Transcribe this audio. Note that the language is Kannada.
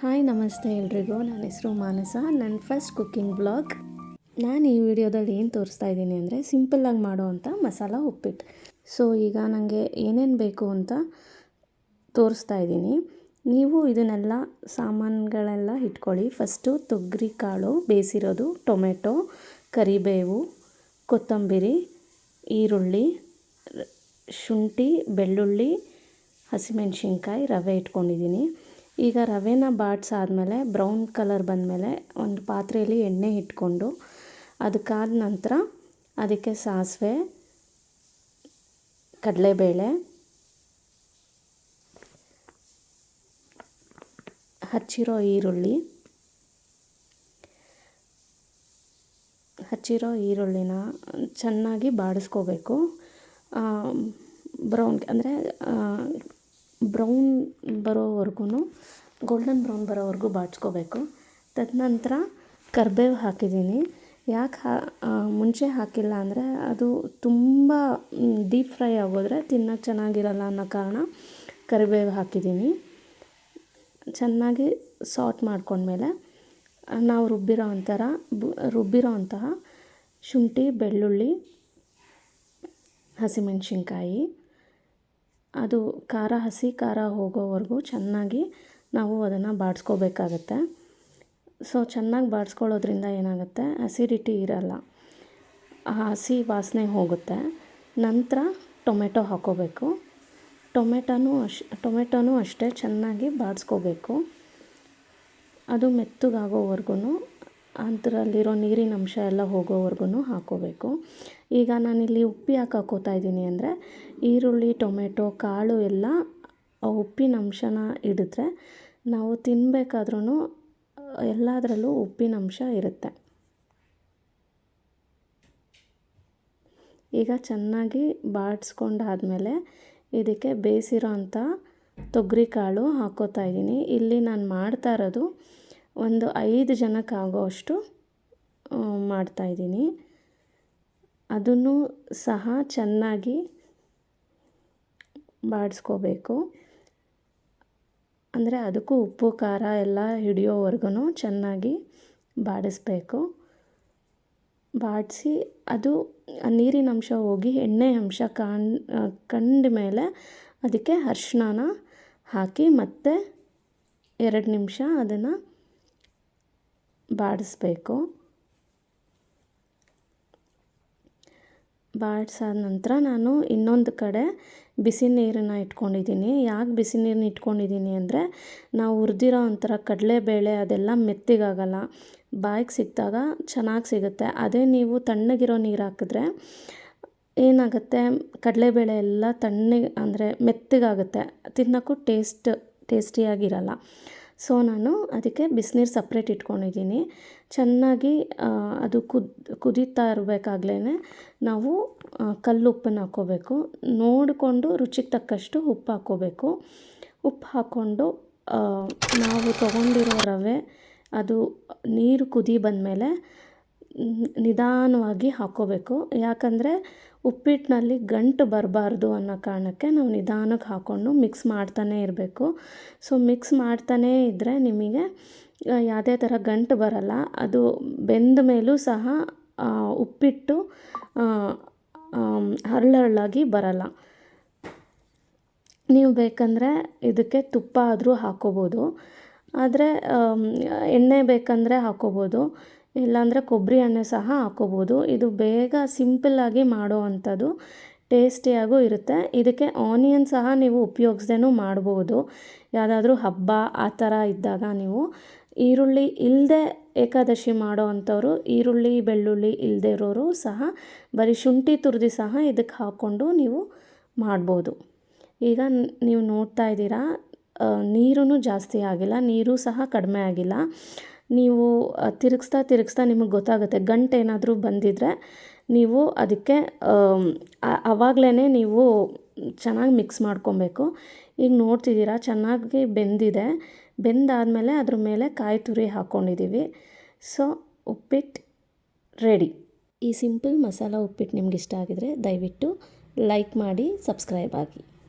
ಹಾಯ್ ನಮಸ್ತೆ ಎಲ್ರಿಗೂ. ನನ್ನ ಹೆಸರು ಮಾನಸ. ನನ್ನ ಫಸ್ಟ್ ಕುಕ್ಕಿಂಗ್ ಬ್ಲಾಗ್. ನಾನು ಈ ವಿಡಿಯೋದಲ್ಲಿ ಏನು ತೋರಿಸ್ತಾ ಇದ್ದೀನಿ ಅಂದರೆ ಸಿಂಪಲ್ಲಾಗಿ ಮಾಡೋವಂಥ ಮಸಾಲ ಉಪ್ಪಿಟ್ಟು. ಸೊ ಈಗ ನನಗೆ ಏನೇನು ಬೇಕು ಅಂತ ತೋರಿಸ್ತಾ ಇದ್ದೀನಿ. ನೀವು ಇದನ್ನೆಲ್ಲ ಸಾಮಾನುಗಳೆಲ್ಲ ಇಟ್ಕೊಳ್ಳಿ. ಫಸ್ಟು ತೊಗರಿ ಕಾಳು ಬೇಯಿಸಿರೋದು, ಟೊಮೆಟೊ, ಕರಿಬೇವು, ಕೊತ್ತಂಬರಿ, ಈರುಳ್ಳಿ, ಶುಂಠಿ, ಬೆಳ್ಳುಳ್ಳಿ, ಹಸಿಮೆಣಸಿನ್ಕಾಯಿ, ರವೆ ಇಟ್ಕೊಂಡಿದ್ದೀನಿ. ಈಗ ರವೆನ ಬಾಡಿಸಾದ್ಮೇಲೆ ಬ್ರೌನ್ ಕಲರ್ ಬಂದಮೇಲೆ ಒಂದು ಪಾತ್ರೆಯಲ್ಲಿ ಎಣ್ಣೆ ಇಟ್ಕೊಂಡು ಅದಕ್ಕಾದ ನಂತರ ಅದಕ್ಕೆ ಸಾಸಿವೆ, ಕಡಲೆಬೇಳೆ, ಹಚ್ಚಿರೋ ಈರುಳ್ಳಿನ ಚೆನ್ನಾಗಿ ಬಾಡಿಸ್ಕೋಬೇಕು. ಬ್ರೌನ್ ಬರೋವರೆಗೂ, ಗೋಲ್ಡನ್ ಬ್ರೌನ್ ಬರೋವರೆಗೂ ಬಾಡಿಸ್ಕೋಬೇಕು. ತದನಂತರ ಕರಿಬೇವು ಹಾಕಿದ್ದೀನಿ. ಯಾಕೆ ಮುಂಚೆ ಹಾಕಿಲ್ಲ ಅಂದರೆ ಅದು ತುಂಬ ಡೀಪ್ ಫ್ರೈ ಆಗೋದ್ರೆ ತಿನ್ನೋಕ್ಕೆ ಚೆನ್ನಾಗಿರಲ್ಲ ಅನ್ನೋ ಕಾರಣ ಕರಿಬೇವು ಹಾಕಿದ್ದೀನಿ. ಚೆನ್ನಾಗಿ ಸಾಟ್ ಮಾಡ್ಕೊಂಡ್ಮೇಲೆ ನಾವು ರುಬ್ಬಿರೋ ಅಂತಹ ಶುಂಠಿ, ಬೆಳ್ಳುಳ್ಳಿ, ಹಸಿಮೆಣಸಿನ್ಕಾಯಿ, ಅದು ಹಸಿ ಖಾರ ಹೋಗೋವರೆಗೂ ಚೆನ್ನಾಗಿ ನಾವು ಅದನ್ನು ಬಾಡಿಸ್ಕೋಬೇಕಾಗತ್ತೆ. ಸೊ ಚೆನ್ನಾಗಿ ಬಾಡಿಸ್ಕೊಳ್ಳೋದ್ರಿಂದ ಏನಾಗುತ್ತೆ, ಅಸಿಡಿಟಿ ಇರಲ್ಲ, ಹಸಿ ವಾಸನೆ ಹೋಗುತ್ತೆ. ನಂತರ ಟೊಮೆಟೊ ಹಾಕ್ಕೋಬೇಕು. ಟೊಮೆಟೊನೂ ಅಷ್ಟೇ ಚೆನ್ನಾಗಿ ಬಾಡಿಸ್ಕೋಬೇಕು. ಅದು ಮೆತ್ತಗಾಗೋವರೆಗೂ, ಅದರಲ್ಲಿರೋ ನೀರಿನ ಅಂಶ ಎಲ್ಲ ಹೋಗೋವರೆಗೂ ಹಾಕ್ಕೋಬೇಕು. ಈಗ ನಾನಿಲ್ಲಿ ಉಪ್ಪು ಯಾಕೆ ಹಾಕ್ಕೋತಾ ಇದ್ದೀನಿ ಅಂದರೆ ಈರುಳ್ಳಿ, ಟೊಮೆಟೊ, ಕಾಳು ಎಲ್ಲ ಉಪ್ಪಿನ ಅಂಶನ ಹಿಡಿದ್ರೆ ನಾವು ತಿನ್ನಬೇಕಾದ್ರೂ ಎಲ್ಲದರಲ್ಲೂ ಉಪ್ಪಿನ ಅಂಶ ಇರುತ್ತೆ. ಈಗ ಚೆನ್ನಾಗಿ ಬಾಡಿಸ್ಕೊಂಡಾದ್ಮೇಲೆ ಇದಕ್ಕೆ ಬೇಯಿಸಿರೋ ಅಂಥ ತೊಗರಿ ಕಾಳು ಹಾಕ್ಕೋತಾ ಇದ್ದೀನಿ. ಇಲ್ಲಿ ನಾನು ಮಾಡ್ತಾ ಇರೋದು ಒಂದು 5 ಜನಕ್ಕೆ ಆಗೋವಷ್ಟು ಮಾಡ್ತಾಯಿದ್ದೀನಿ. ಅದನ್ನು ಸಹ ಚೆನ್ನಾಗಿ ಬಾಡಿಸ್ಕೋಬೇಕು. ಅಂದರೆ ಅದಕ್ಕೂ ಉಪ್ಪು ಖಾರ ಎಲ್ಲ ಹಿಡಿಯೋವರೆಗೂ ಚೆನ್ನಾಗಿ ಬಾಡಿಸ್ಬೇಕು. ಬಾಡಿಸಿ ಅದು ನೀರಿನ ಅಂಶ ಹೋಗಿ ಎಣ್ಣೆ ಅಂಶ ಕಂಡ ಮೇಲೆ ಅದಕ್ಕೆ ಅರಿಶಿನ ಹಾಕಿ ಮತ್ತೆ 2 ನಿಮಿಷ ಅದನ್ನು ಬಾಡಿಸ್ಬೇಕು. ಬಾಡಿಸಾದ ನಂತರ ನಾನು ಇನ್ನೊಂದು ಕಡೆ ಬಿಸಿ ನೀರನ್ನು ಇಟ್ಕೊಂಡಿದ್ದೀನಿ. ಯಾಕೆ ಬಿಸಿ ನೀರನ್ನ ಇಟ್ಕೊಂಡಿದ್ದೀನಿ ಅಂದರೆ ನಾವು ಹುರಿದಿರೋ ಒಂಥರ ಕಡಲೆಬೇಳೆ ಅದೆಲ್ಲ ಮೆತ್ತಗಾಗಲ್ಲ, ಬಾಯಿಗೆ ಸಿಕ್ಕಿದಾಗ ಚೆನ್ನಾಗಿ ಸಿಗುತ್ತೆ. ಅದೇ ನೀವು ತಣ್ಣಗಿರೋ ನೀರು ಹಾಕಿದ್ರೆ ಏನಾಗುತ್ತೆ, ಕಡಲೆಬೇಳೆ ಎಲ್ಲ ಅಂದರೆ ಮೆತ್ತಗಾಗುತ್ತೆ, ತಿನ್ನೋಕ್ಕೂ ಟೇಸ್ಟಿಯಾಗಿರಲ್ಲ. ಸೊ ನಾನು ಅದಕ್ಕೆ ಬಿಸಿನೀರು ಸಪ್ರೇಟ್ ಇಟ್ಕೊಂಡಿದ್ದೀನಿ. ಚೆನ್ನಾಗಿ ಅದು ಕುದೀತಾ ಇರಬೇಕಾಗ್ಲೇ ನಾವು ಕಲ್ಲುಪ್ಪನ್ನು ಹಾಕ್ಕೋಬೇಕು. ನೋಡಿಕೊಂಡು ರುಚಿಗೆ ತಕ್ಕಷ್ಟು ಉಪ್ಪು ಹಾಕ್ಕೋಬೇಕು. ಉಪ್ಪು ಹಾಕ್ಕೊಂಡು ನಾವು ತೊಗೊಂಡಿರೋ ರವೆ ಅದು ನೀರು ಕುದಿ ಬಂದಮೇಲೆ ನಿಧಾನವಾಗಿ ಹಾಕ್ಕೋಬೇಕು. ಯಾಕಂದರೆ ಉಪ್ಪಿಟ್ಟಿನಲ್ಲಿ ಗಂಟು ಬರಬಾರ್ದು ಅನ್ನೋ ಕಾರಣಕ್ಕೆ ನಾವು ನಿಧಾನಕ್ಕೆ ಹಾಕ್ಕೊಂಡು ಮಿಕ್ಸ್ ಮಾಡ್ತಾನೇ ಇರಬೇಕು. ಸೊ ಮಿಕ್ಸ್ ಮಾಡ್ತಾನೇ ಇದ್ದರೆ ನಿಮಗೆ ಯಾವುದೇ ಥರ ಗಂಟು ಬರಲ್ಲ. ಅದು ಬೆಂದ ಮೇಲೂ ಸಹ ಉಪ್ಪಿಟ್ಟು ಹರಳಾಗಿ ಬರಲ್ಲ. ನೀವು ಬೇಕಂದರೆ ಇದಕ್ಕೆ ತುಪ್ಪ ಆದರೂ ಹಾಕ್ಕೋಬೋದು, ಆದರೆ ಎಣ್ಣೆ ಬೇಕಂದರೆ ಹಾಕ್ಕೋಬೋದು, ಇಲ್ಲಾಂದರೆ ಕೊಬ್ಬರಿ ಎಣ್ಣೆ ಸಹ ಹಾಕ್ಕೋಬೋದು. ಇದು ಬೇಗ ಸಿಂಪಲ್ಲಾಗಿ ಮಾಡೋ ಅಂಥದ್ದು, ಟೇಸ್ಟಿಯಾಗೂ ಇರುತ್ತೆ. ಇದಕ್ಕೆ ಆನಿಯನ್ ಸಹ ನೀವು ಉಪಯೋಗಿಸ್ದೇನೂ ಮಾಡ್ಬೋದು. ಯಾವುದಾದ್ರೂ ಹಬ್ಬ ಆ ಥರ ಇದ್ದಾಗ ನೀವು ಈರುಳ್ಳಿ ಇಲ್ಲದೆ ಏಕಾದಶಿ ಮಾಡೋ ಅಂಥವ್ರು, ಈರುಳ್ಳಿ ಬೆಳ್ಳುಳ್ಳಿ ಇಲ್ಲದೆ ಇರೋರು ಸಹ ಬರೀ ಶುಂಠಿ ತುರಿದು ಸಹ ಇದಕ್ಕೆ ಹಾಕ್ಕೊಂಡು ನೀವು ಮಾಡ್ಬೋದು. ಈಗ ನೀವು ನೋಡ್ತಾ ಇದ್ದೀರಾ, ನೀರೂ ಜಾಸ್ತಿ ಆಗಿಲ್ಲ, ನೀರು ಸಹ ಕಡಿಮೆ ಆಗಿಲ್ಲ. ನೀವು ತಿರುಗಿಸ್ತಾ ನಿಮಗೆ ಗೊತ್ತಾಗುತ್ತೆ. ಗಂಟು ಏನಾದರೂ ಬಂದಿದ್ದರೆ ನೀವು ಅದಕ್ಕೆ ಆವಾಗಲೇ ನೀವು ಚೆನ್ನಾಗಿ ಮಿಕ್ಸ್ ಮಾಡ್ಕೊಬೇಕು. ಈಗ ನೋಡ್ತಿದ್ದೀರಾ ಚೆನ್ನಾಗಿ ಬೆಂದಿದೆ. ಬೆಂದಾದಮೇಲೆ ಅದ್ರ ಮೇಲೆ ಕಾಯಿ ತುರಿ ಹಾಕ್ಕೊಂಡಿದ್ದೀವಿ. ಸೊ ಉಪ್ಪಿಟ್ಟು ರೆಡಿ. ಈ ಸಿಂಪಲ್ ಮಸಾಲ ಉಪ್ಪಿಟ್ಟು ನಿಮ್ಗೆ ಇಷ್ಟ ಆಗಿದರೆ ದಯವಿಟ್ಟು ಲೈಕ್ ಮಾಡಿ, ಸಬ್ಸ್ಕ್ರೈಬ್ ಆಗಿ.